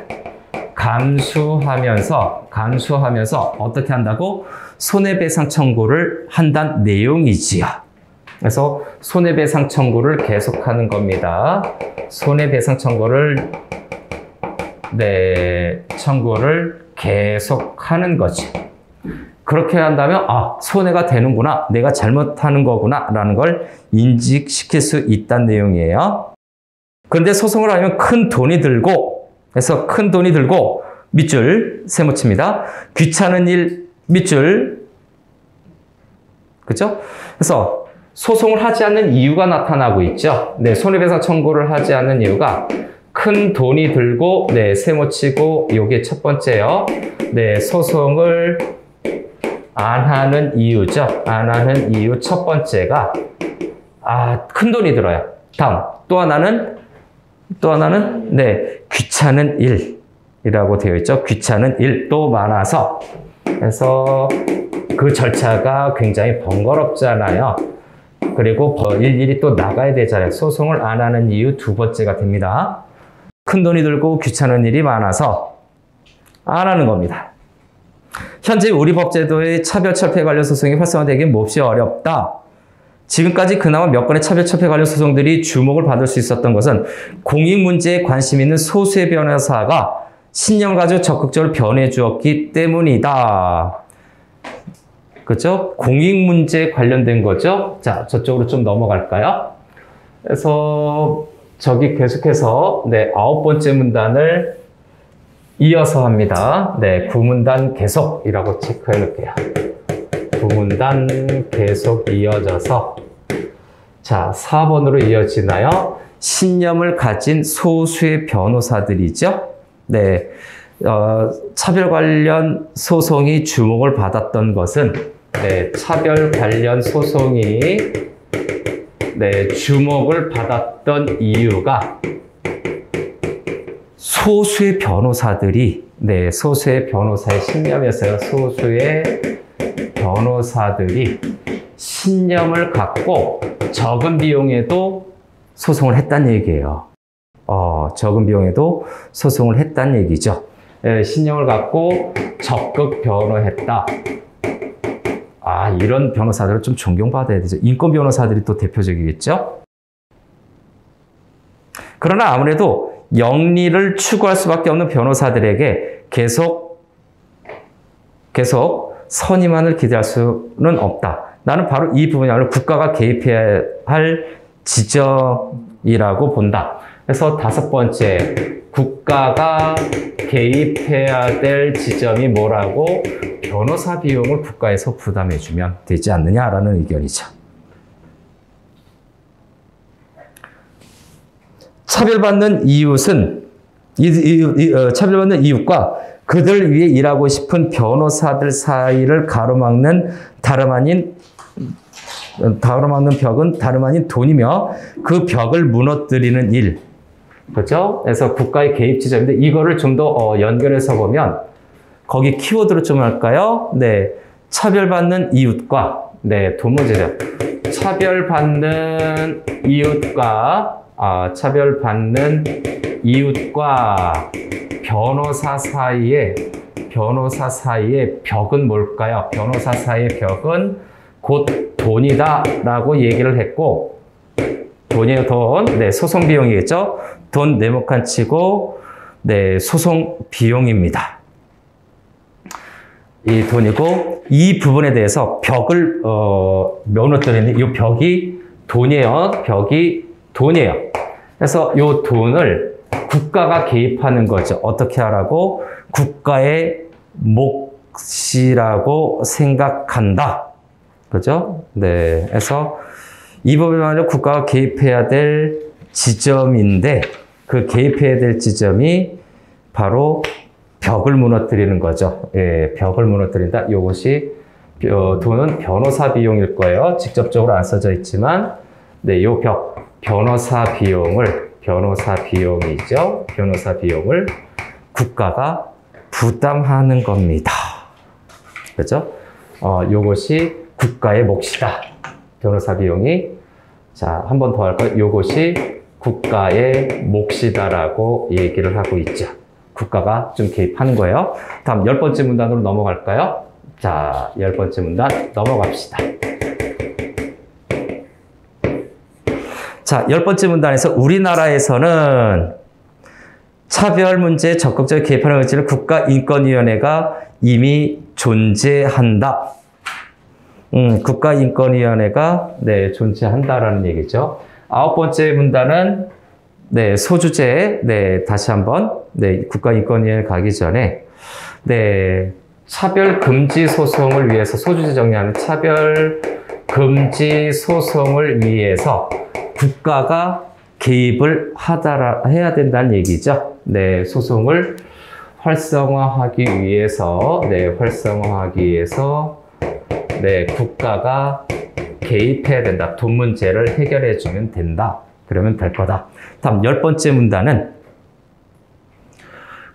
감수하면서 어떻게 한다고? 손해배상 청구를 한다는 내용이지요. 그래서 손해배상 청구를 계속하는 겁니다. 손해배상 청구를 계속하는 거지. 그렇게 한다면 손해가 되는구나, 내가 잘못하는 거구나 라는 걸 인식시킬 수 있다는 내용이에요. 그런데 소송을 하려면 큰 돈이 들고 밑줄 세모칩니다. 귀찮은 일 밑줄, 그죠? 그래서 소송을 하지 않는 이유가 나타나고 있죠. 손해배상 청구를 하지 않는 이유가 큰 돈이 들고, 세모치고, 요게 첫 번째요. 소송을 안 하는 이유죠. 안 하는 이유 첫 번째가, 큰 돈이 들어요. 다음, 또 하나는, 귀찮은 일이라고 되어 있죠. 귀찮은 일도 많아서. 그래서 그 절차가 굉장히 번거롭잖아요. 그리고 일일이 또 나가야 되잖아요. 소송을 안 하는 이유 두 번째가 됩니다. 큰 돈이 들고 귀찮은 일이 많아서 안 하는 겁니다. 현재 우리 법제도의 차별철폐 관련 소송이 활성화되기는 몹시 어렵다. 지금까지 그나마 몇 건의 차별철폐 관련 소송들이 주목을 받을 수 있었던 것은 공익문제에 관심 있는 소수의 변호사가 신념을 가지고 적극적으로 변해 주었기 때문이다. 그죠? 공익 문제에 관련된 거죠. 자, 저쪽으로 좀 넘어갈까요? 그래서 저기 계속해서 네, 9번째 문단을 이어서 합니다. 네, 구문단 계속이라고 체크해 놓을게요. 구문단 계속 이어져서 자, 4번으로 이어지나요? 신념을 가진 소수의 변호사들이죠. 네, 차별 관련 소송이 주목을 받았던 것은 네, 차별 관련 소송이 네, 주목을 받았던 이유가 소수의 변호사들이 네, 소수의 변호사의 신념이었어요. 소수의 변호사들이 신념을 갖고 적은 비용에도 소송을 했다는 얘기예요. 적은 비용에도 소송을 했다는 얘기죠. 신념을 갖고 적극 변호했다. 이런 변호사들을 좀 존경받아야 되죠. 인권 변호사들이 또 대표적이겠죠. 그러나 아무래도 영리를 추구할 수밖에 없는 변호사들에게 계속 선임안을 기대할 수는 없다. 나는 바로 이 부분이야말로 국가가 개입해야 할 지점이라고 본다. 그래서 5번째, 국가가 개입해야 될 지점이 뭐라고? 변호사 비용을 국가에서 부담해주면 되지 않느냐라는 의견이죠. 차별받는 차별받는 이웃과 그들 위해 일하고 싶은 변호사들 사이를 가로막는 벽은 다름 아닌 돈이며 그 벽을 무너뜨리는 일. 그렇죠? 그래서 국가의 개입 지점인데 이거를 좀 더 연결해서 보면 거기 키워드로 좀 할까요? 네. 차별받는 이웃과 네, 돈 문제죠. 차별받는 이웃과 변호사 사이의 벽은 뭘까요? 변호사 사이의 벽은 곧 돈이다라고 얘기를 했고, 돈이에요, 돈. 네, 소송 비용이겠죠? 돈 네모칸 치고, 네, 소송 비용입니다. 이 돈이고, 이 부분에 대해서 벽을, 무너뜨리는 이 벽이 돈이에요. 벽이 돈이에요. 그래서 이 돈을 국가가 개입하는 거죠. 어떻게 하라고? 국가의 몫이라고 생각한다. 그죠? 네. 그래서 이 부분만으로 국가가 개입해야 될 지점인데 그 개입해야 될 지점이 바로 벽을 무너뜨리는 거죠. 예, 벽을 무너뜨린다. 이것이 돈은 변호사 비용일 거예요. 직접적으로 안 써져 있지만 네, 이 벽, 변호사 비용이죠. 변호사 비용을 국가가 부담하는 겁니다. 그렇죠? 요것이 국가의 몫이다. 변호사 비용이. 자, 한 번 더 할까요? 요것이 국가의 몫이다라고 얘기를 하고 있죠. 국가가 좀 개입하는 거예요. 다음 10번째 문단으로 넘어갈까요? 자, 10번째 문단 넘어갑시다. 자, 10번째 문단에서 우리나라에서는 차별 문제에 적극적으로 개입하는 의지를 국가인권위원회가 이미 존재한다. 국가인권위원회가 네, 존재한다라는 얘기죠. 9번째 문단은 네, 소주제. 네, 다시 한번 네, 국가인권위원회 가기 전에 네, 차별 금지 소송을 위해서 소주제 정리하는 차별 금지 소송을 위해서 국가가 개입을 해야 된다는 얘기죠. 네, 소송을 활성화하기 위해서 네, 국가가 개입해야 된다. 돈 문제를 해결해 주면 된다. 그러면 될 거다. 다음 10번째 문단은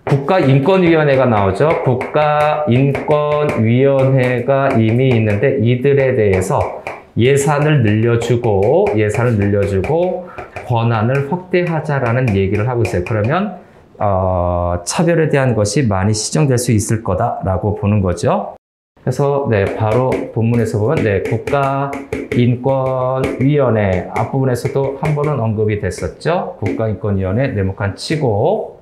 국가인권위원회가 나오죠. 국가인권위원회가 이미 있는데 이들에 대해서 예산을 늘려주고 권한을 확대하자라는 얘기를 하고 있어요. 그러면 차별에 대한 것이 많이 시정될 수 있을 거다라고 보는 거죠. 그래서 네, 바로 본문에서 보면 네, 국가인권위원회 앞부분에서도 한 번은 언급이 됐었죠. 국가인권위원회 네모칸 치고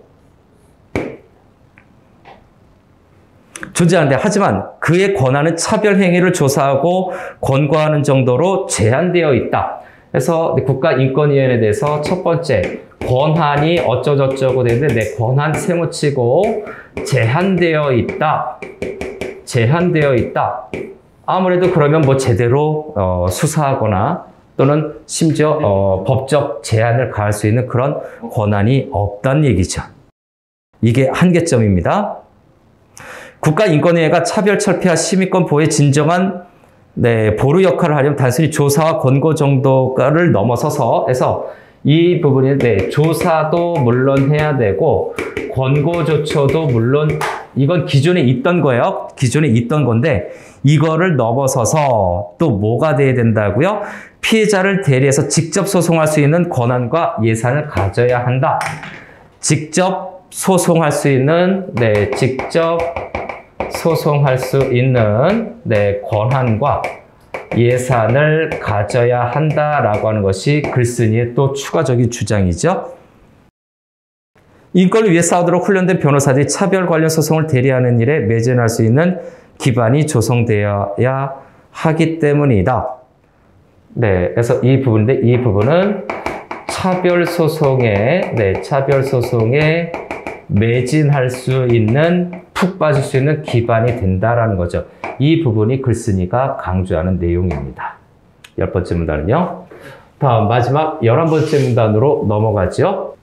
존재하는데 하지만 그의 권한은 차별 행위를 조사하고 권고하는 정도로 제한되어 있다. 그래서 국가인권위원회에 대해서 첫 번째 권한이 어쩌고저쩌고 되는데 내 권한 세무치고 제한되어 있다. 제한되어 있다. 아무래도 그러면 뭐 제대로 수사하거나 또는 심지어 법적 제한을 가할 수 있는 그런 권한이 없다는 얘기죠. 이게 한계점입니다. 국가인권위원회가 차별 철폐와 시민권 보호의 진정한 보루 역할을 하려면 단순히 조사와 권고 정도를 넘어서서 해서 이 부분이 조사도 물론 해야 되고 권고조처도 물론 이건 기존에 있던 거예요. 기존에 있던 건데 이거를 넘어서서 또 뭐가 돼야 된다고요? 피해자를 대리해서 직접 소송할 수 있는 권한과 예산을 가져야 한다. 직접 소송할 수 있는 직접 소송할 수 있는 권한과 예산을 가져야 한다라고 하는 것이 글쓴이의 또 추가적인 주장이죠. 인권을 위해 싸우도록 훈련된 변호사들이 차별 관련 소송을 대리하는 일에 매진할 수 있는 기반이 조성되어야 하기 때문이다. 그래서 이 부분인데 이 부분은 차별 소송에 매진할 수 있는 푹 빠질 수 있는 기반이 된다라는 거죠. 이 부분이 글쓴이가 강조하는 내용입니다. 10번째 문단은요. 다음 마지막 11번째 문단으로 넘어가죠.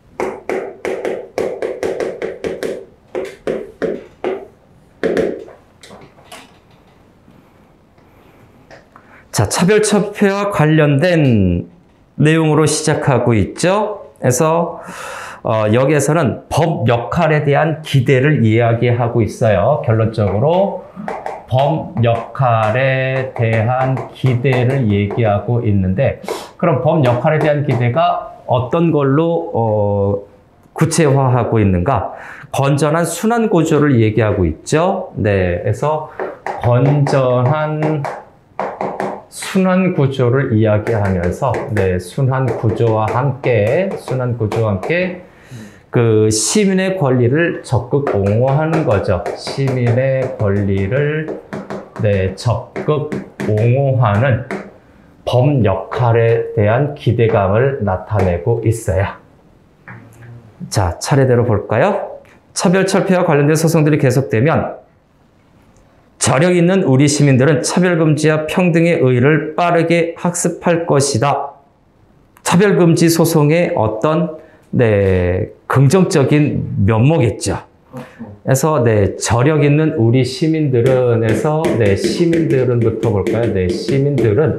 자, 차별철폐와 관련된 내용으로 시작하고 있죠. 그래서 여기에서는 법 역할에 대한 기대를 이야기하고 있어요. 결론적으로 법 역할에 대한 기대를 얘기하고 있는데 그럼 법 역할에 대한 기대가 어떤 걸로 구체화하고 있는가? 건전한 순환 구조를 얘기하고 있죠. 그래서 건전한 순환 구조를 이야기하면서 순환 구조와 함께 그 시민의 권리를 적극 옹호하는 거죠. 시민의 권리를 적극 옹호하는 법 역할에 대한 기대감을 나타내고 있어요. 자, 차례대로 볼까요? 차별철폐와 관련된 소송들이 계속되면 저력 있는 우리 시민들은 차별금지와 평등의 의의를 빠르게 학습할 것이다. 차별금지 소송의 어떤 긍정적인 면모겠죠. 그래서 저력 있는 우리 시민들은 시민들은부터 볼까요? 시민들은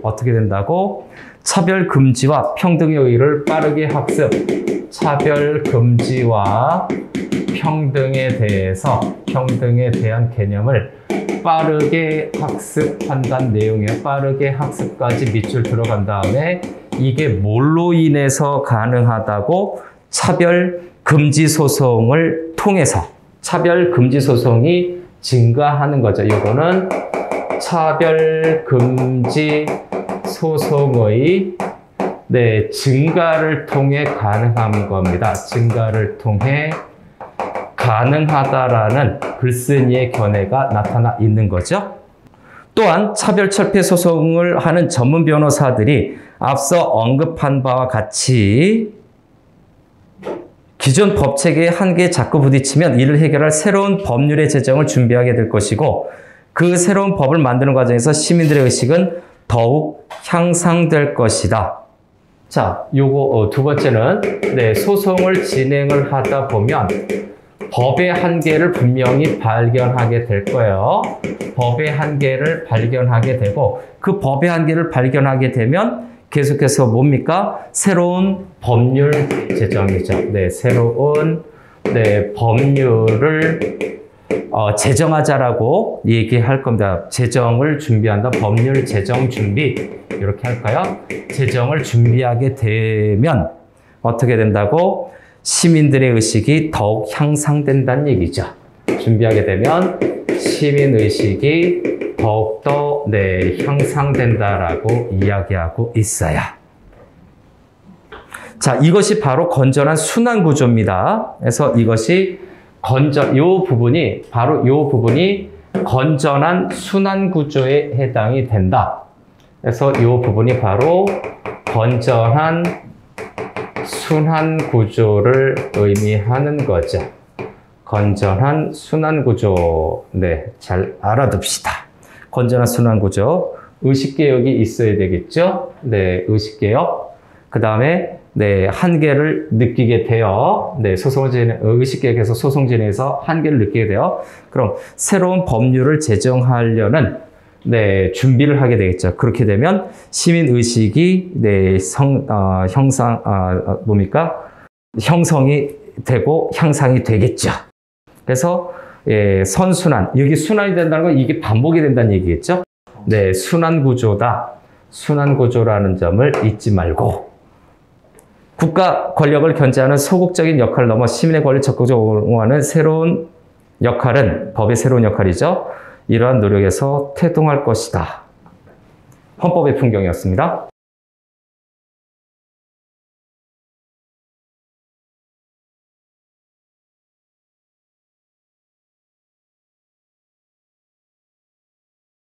어떻게 된다고? 차별금지와 평등의 의의를 빠르게 학습. 차별금지와 평등에 대한 개념을 빠르게 학습한다는 내용이에요. 빠르게 학습까지 밑줄 들어간 다음에 이게 뭘로 인해서 가능하다고? 차별금지 소송을 통해서 차별금지 소송이 증가하는 거죠. 이거는 차별금지 소송의 증가를 통해 가능한 겁니다. 증가를 통해 가능하다라는 글쓴이의 견해가 나타나 있는 거죠. 또한 차별철폐 소송을 하는 전문 변호사들이 앞서 언급한 바와 같이 기존 법체계의 한계에 자꾸 부딪히면 이를 해결할 새로운 법률의 제정을 준비하게 될 것이고 그 새로운 법을 만드는 과정에서 시민들의 의식은 더욱 향상될 것이다. 자, 요거 두 번째는 소송을 진행을 하다 보면 법의 한계를 분명히 발견하게 될 거예요. 법의 한계를 발견하게 되고 그 법의 한계를 발견하게 되면 계속해서 뭡니까? 새로운 법률 제정이죠. 새로운 법률을 제정하자라고 얘기할 겁니다. 제정을 준비한다. 법률 제정 준비. 이렇게 할까요? 제정을 준비하게 되면 어떻게 된다고? 시민들의 의식이 더욱 향상된다는 얘기죠. 준비하게 되면 시민의식이 더욱더 향상된다라고 이야기하고 있어요. 자, 이것이 바로 건전한 순환 구조입니다. 그래서 이것이 바로 요 부분이 건전한 순환 구조에 해당이 된다. 그래서 요 부분이 바로 건전한 순환 구조를 의미하는 거죠. 건전한 순환 구조. 네, 잘 알아둡시다. 건전한 순환 구조. 의식개혁이 있어야 되겠죠? 네, 의식개혁. 그 다음에, 네, 한계를 느끼게 돼요. 네, 의식개혁에서 소송진에서 한계를 느끼게 돼요. 그럼 새로운 법률을 제정하려는, 네, 준비를 하게 되겠죠. 그렇게 되면 시민의식이, 네, 형성이 되고 향상이 되겠죠. 그래서, 예, 선순환. 여기 순환이 된다는 건 이게 반복이 된다는 얘기겠죠? 네, 순환 구조다. 순환 구조라는 점을 잊지 말고. 국가 권력을 견제하는 소극적인 역할을 넘어 시민의 권리를 적극적으로 옹호하는 새로운 역할은 법의 새로운 역할이죠. 이러한 노력에서 태동할 것이다. 헌법의 풍경이었습니다.